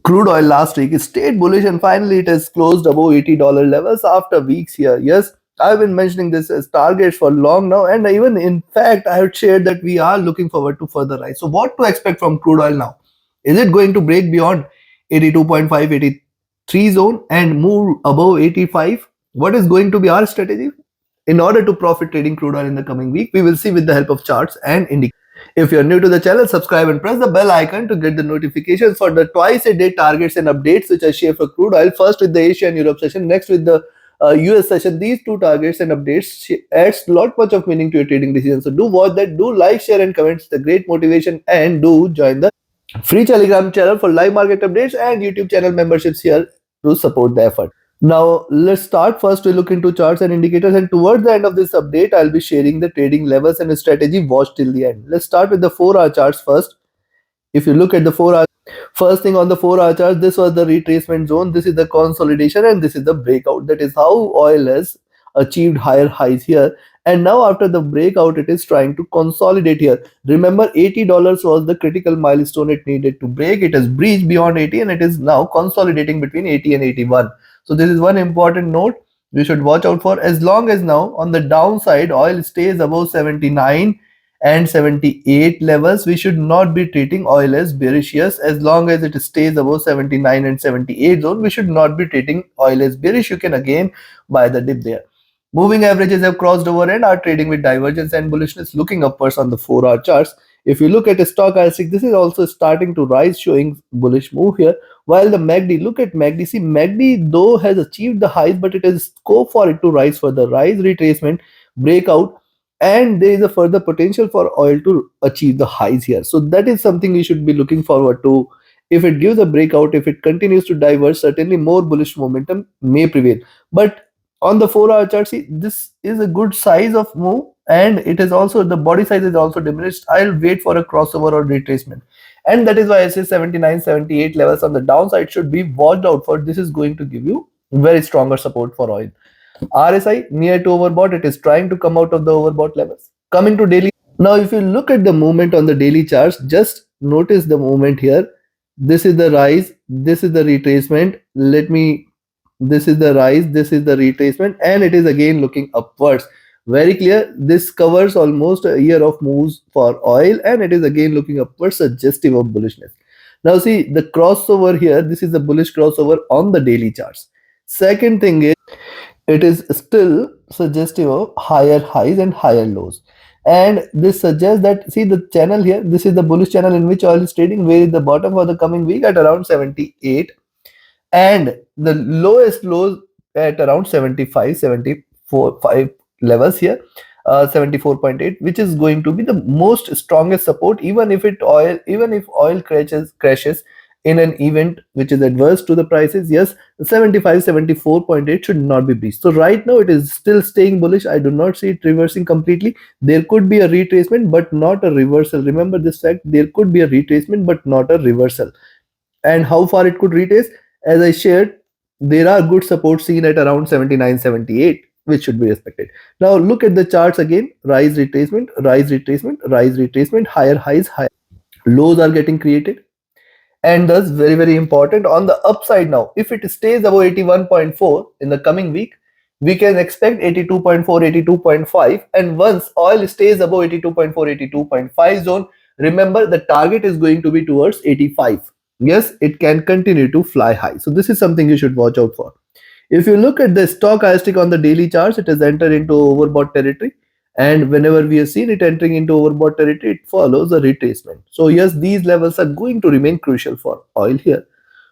Crude oil last week stayed bullish and finally it has closed above $80 levels after weeks here. Yes, I've been mentioning this as targets for long now, and even in fact, I have shared that we are looking forward to further rise. So, what to expect from crude oil now? Is it going to break beyond 82.5, 83 zone and move above 85? What is going to be our strategy? In order to profit trading crude oil in the coming week, we will see with the help of charts and indicators. If you're new to the channel, subscribe and press the bell icon to get the notifications for the twice a day targets and updates which I share for crude oil. First with the Asia and Europe session, next with the US session. These two targets and updates adds lot much of meaning to your trading decisions. So do watch that, do like, share and comments. The great motivation, and do join the free Telegram channel for live market updates and YouTube channel memberships here to support the effort. Now let's start. First we look into charts and indicators, and towards the end of this update I'll be sharing the trading levels and strategy. Watch till the end. Let's start with the 4-hour charts first. If you look at the 4-hour, first thing on the 4-hour chart, this was the retracement zone, this is the consolidation, and this is the breakout. That is how oil has achieved higher highs here, and now after the breakout it is trying to consolidate here. Remember, $80 was the critical milestone it needed to break. It has breached beyond 80 and it is now consolidating between 80 and 81. So this is one important note we should watch out for. As long as now on the downside oil stays above 79 and 78 levels, we should not be treating oil as bearish. Yes, as long as it stays above 79 and 78 zone, we should not be treating oil as bearish. You can again buy the dip there. Moving averages have crossed over and are trading with divergence and bullishness looking upwards on the 4-hour charts. If you look at a stochastic, this is also starting to rise, showing bullish move here. While the MACD, look at MACD. See, MACD though has achieved the highs, but it has scope for it to rise further. Rise, retracement, breakout, and there is a further potential for oil to achieve the highs here. So that is something we should be looking forward to. If it gives a breakout, if it continues to diverge, certainly more bullish momentum may prevail. But on the 4-hour chart, see, this is a good size of move, and it is also, the body size is also diminished. I'll wait for a crossover or retracement, and that is why I say 79, 78 levels on the downside should be watched out for. This is going to give you very stronger support for oil. RSI near to overbought, it is trying to come out of the overbought levels. Coming to daily, now if you look at the movement on the daily charts, just notice the movement here. This is the rise, this is the retracement. This is the rise, this is the retracement, and it is again looking upwards. Very clear. This covers almost a year of moves for oil, and it is again looking upwards, suggestive of bullishness. Now see the crossover here. This is the bullish crossover on the daily charts. Second thing is, it is still suggestive of higher highs and higher lows, and this suggests that, see the channel here, this is the bullish channel in which oil is trading. Where is the bottom for the coming week? At around 78, and the lowest lows at around 75, 74, 5 levels here, 74.8, which is going to be the most strongest support. Even if oil crashes in an event which is adverse to the prices, yes, 75, 74.8 should not be breached. So right now it is still staying bullish. I do not see it reversing completely. There could be a retracement but not a reversal. Remember this fact, there could be a retracement but not a reversal. And how far it could retrace, as I shared, there are good support seen at around 79, 78, which should be respected. Now look at the charts again. Rise, retracement, rise, retracement, rise, retracement, higher highs, higher lows are getting created. And thus very important on the upside. Now if it stays above 81.4 in the coming week, we can expect 82.4, 82.5, and once oil stays above 82.4, 82.5 zone, remember the target is going to be towards 85. Yes, it can continue to fly high. So this is something you should watch out for. If you look at the stochastic on the daily charts, it has entered into overbought territory, and whenever we have seen it entering into overbought territory, it follows a retracement. So yes, these levels are going to remain crucial for oil here.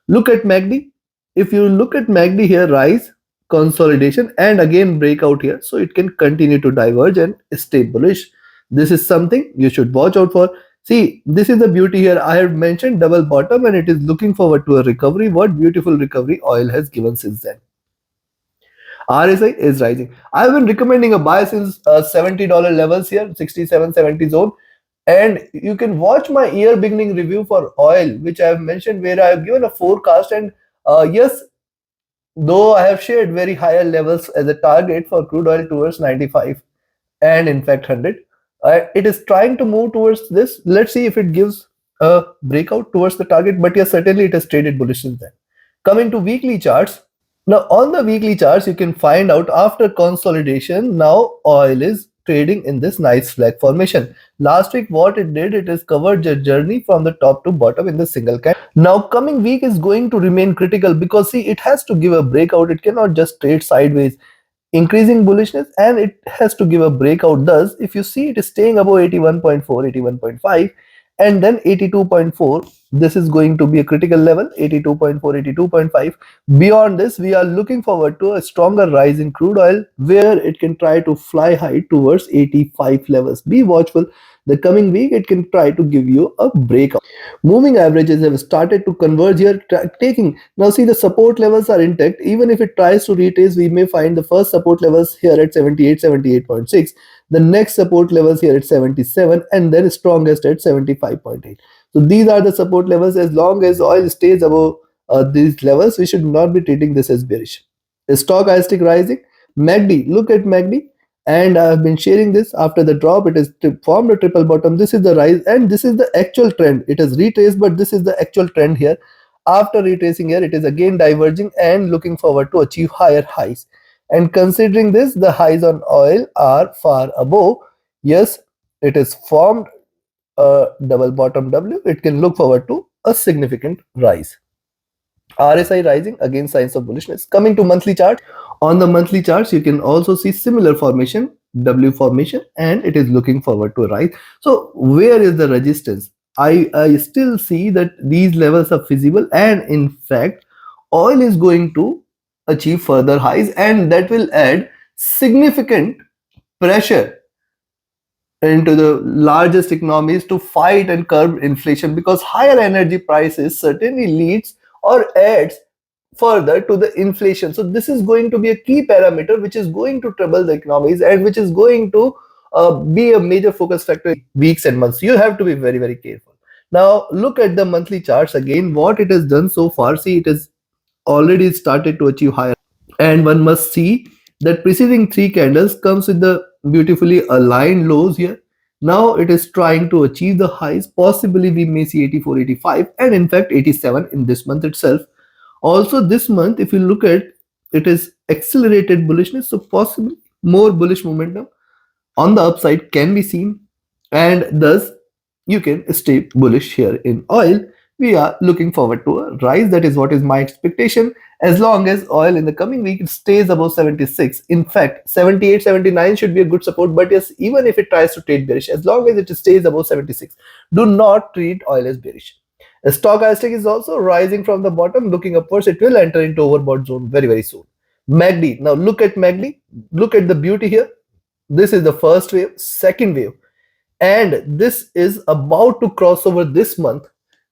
Look at MACD. If you look at MACD here, rise, consolidation, and again breakout here, so it can continue to diverge and stay bullish. This is something you should watch out for. See, this is the beauty here. I have mentioned double bottom, and it is looking forward to a recovery. What beautiful recovery oil has given since then. RSI is rising. I've been recommending a buy since $70 levels here, 67, 70 zone. And you can watch my year beginning review for oil, which I have mentioned, where I have given a forecast. And yes, though I have shared very higher levels as a target for crude oil towards 95 and in fact 100, it is trying to move towards this. Let's see if it gives a breakout towards the target, but yes, certainly it has traded bullish since then. Coming to weekly charts, now on the weekly charts, you can find out after consolidation, now oil is trading in this nice flag formation. Last week, what it did, it has covered the journey from the top to bottom in the single candle. Now, coming week is going to remain critical because see, it has to give a breakout. It cannot just trade sideways, increasing bullishness, and it has to give a breakout. Thus, if you see it is staying above 81.4, 81.5, and then 82.4, this is going to be a critical level. 82.4, 82.5. Beyond this, we are looking forward to a stronger rise in crude oil where it can try to fly high towards 85 levels. Be watchful. The coming week it can try to give you a breakout. Moving averages have started to converge here, taking now see the support levels are intact. Even if it tries to retrace, we may find the first support levels here at 78, 78.6, the next support levels here at 77, and then strongest at 75.8. So these are the support levels. As long as oil stays above these levels, we should not be treating this as bearish. Stochastic rising, MACD, look at MACD, and I have been sharing this. After the drop, it has formed a triple bottom. This is the rise, and this is the actual trend. It has retraced, but this is the actual trend here. After retracing here, it is again diverging and looking forward to achieve higher highs. And considering this, the highs on oil are far above. Yes, it is formed a double bottom W. It can look forward to a significant rise. RSI rising, again signs of bullishness. Coming to monthly chart, on the monthly charts you can also see similar formation, W formation, and it is looking forward to a rise. So where is the resistance? I still see that these levels are feasible, and in fact oil is going to achieve further highs, and that will add significant pressure into the largest economies to fight and curb inflation, because higher energy prices certainly leads or adds further to the inflation. So this is going to be a key parameter which is going to trouble the economies and which is going to be a major focus factor in weeks and months. You have to be very, very careful. Now look at the monthly charts again, what it has done so far. See, it has already started to achieve higher, and one must see that preceding three candles comes with the beautifully aligned lows here. Now it is trying to achieve the highs. Possibly we may see 84, 85, and in fact 87 in this month itself. Also this month, if you look at, it is accelerated bullishness, so possibly more bullish momentum on the upside can be seen, and thus you can stay bullish here in oil. We are looking forward to a rise. That is what is my expectation, as long as oil in the coming week stays above 76. In fact 78, 79 should be a good support, but yes, even if it tries to trade bearish, as long as it stays above 76, do not treat oil as bearish. A stochastic is also rising from the bottom, looking upwards. It will enter into overbought zone very, very soon. MACD, now look at MACD, look at the beauty here. This is the first wave, second wave, and this is about to cross over this month,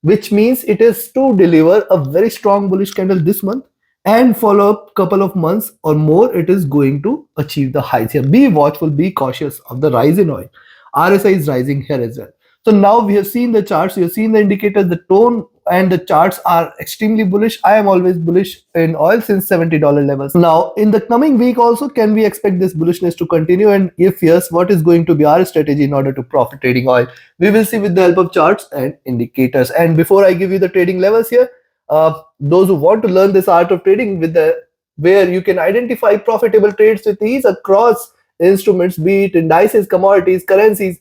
which means it is to deliver a very strong bullish candle this month, and follow up couple of months or more, it is going to achieve the highs here. Be watchful, be cautious of the rise in oil. RSI is rising here as well. So now we have seen the charts, you have seen the indicators, the tone and the charts are extremely bullish. I am always bullish in oil since $70 levels. Now in the coming week also, can we expect this bullishness to continue? And if yes, what is going to be our strategy in order to profit trading oil? We will see with the help of charts and indicators. And before I give you the trading levels here, those who want to learn this art of trading with the where you can identify profitable trades with ease across instruments, be it indices, commodities, currencies,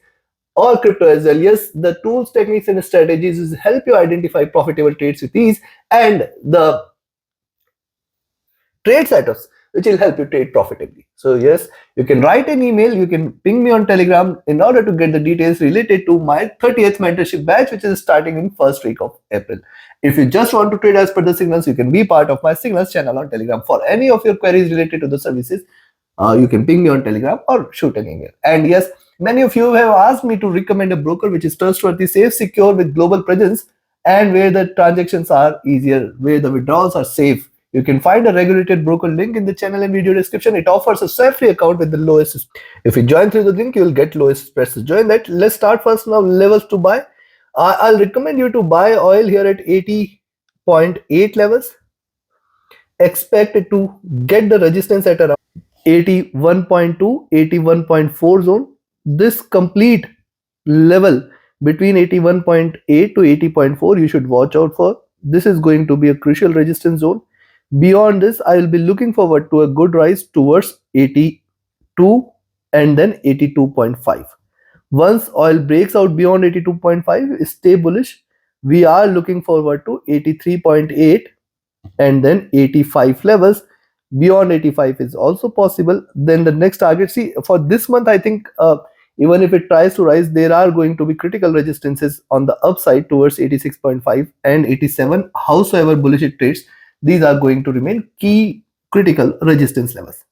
or crypto as well. Yes, the tools, techniques, and strategies will help you identify profitable trades with ease, and the trade setups which will help you trade profitably. So yes, you can write an email, you can ping me on Telegram in order to get the details related to my 30th mentorship batch, which is starting in first week of April. If you just want to trade as per the signals, you can be part of my signals channel on Telegram. For any of your queries related to the services, you can ping me on Telegram or shoot an email. And yes, many of you have asked me to recommend a broker which is trustworthy, safe, secure, with global presence, and where the transactions are easier, where the withdrawals are safe. You can find a regulated broker link in the channel and video description. It offers a SAFE account with the lowest. If you join through the link, you will get lowest spreads. Join that. Let's start first now. Levels to buy. I'll recommend you to buy oil here at 80.8 levels. Expect it to get the resistance at around 81.2, 81.4 zone. This complete level between 81.8 to 80.4 you should watch out for. This is going to be a crucial resistance zone. Beyond this, I will be looking forward to a good rise towards 82 and then 82.5. Once oil breaks out beyond 82.5, stay bullish. We are looking forward to 83.8 and then 85 levels. Beyond 85 is also possible. Then the next target, see, for this month, I think even if it tries to rise, there are going to be critical resistances on the upside towards 86.5 and 87. Howsoever bullish it trades, these are going to remain key critical resistance levels.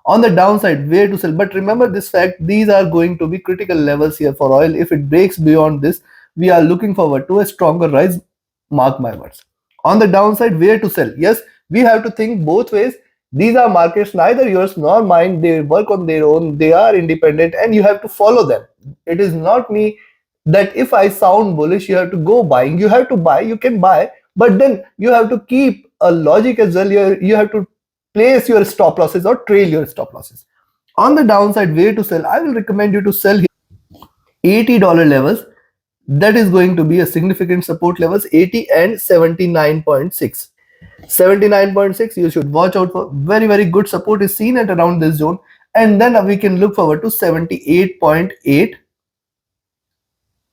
On the downside, where to sell? But remember this fact, these are going to be critical levels here for oil. If it breaks beyond this, we are looking forward to a stronger rise, mark my words. On the downside, where to sell? Yes, we have to think both ways. These are markets neither yours nor mine. They work on their own, they are independent, and you have to follow them. It is not me that if I sound bullish you have to go buying. You have to buy, you can buy, but then you have to keep a logic as well. You have to place your stop losses or trail your stop losses. On the downside, where to sell? I will recommend you to sell here $80 levels. That is going to be a significant support levels, 80 and 79.6. 79.6 you should watch out for. Very good support is seen at around this zone, and then we can look forward to 78.8,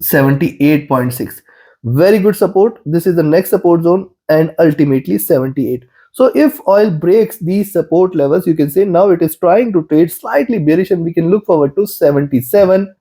78.6. Very good support. This is the next support zone, and ultimately 78. So if oil breaks these support levels, you can say now it is trying to trade slightly bearish, and we can look forward to 77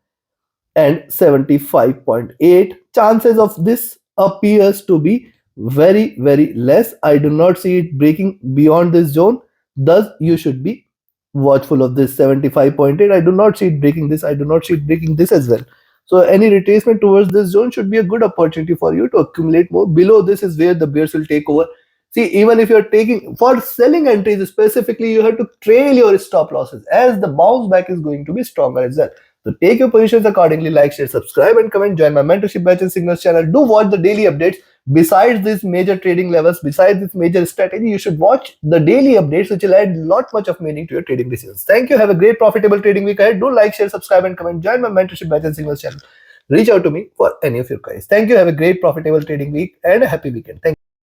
and 75.8. Chances of this appears to be very less. I do not see it breaking beyond this zone. Thus, you should be watchful of this 75.8. I do not see it breaking this. I do not see it breaking this as well. So any retracement towards this zone should be a good opportunity for you to accumulate more. Below this is where the bears will take over. See, even if you're taking for selling entries specifically, you have to trail your stop losses as the bounce back is going to be stronger as well. So take your positions accordingly. Like, share, subscribe, and comment. Join my mentorship batch and signals channel. Do watch the daily updates. Besides these major trading levels, besides this major strategy, you should watch the daily updates, which will add much of meaning to your trading decisions. Thank you. Have a great profitable trading week ahead. Do like, share, subscribe, and comment. Join my mentorship batch and signals channel. Reach out to me for any of your queries. Thank you. Have a great profitable trading week and a happy weekend. Thank you.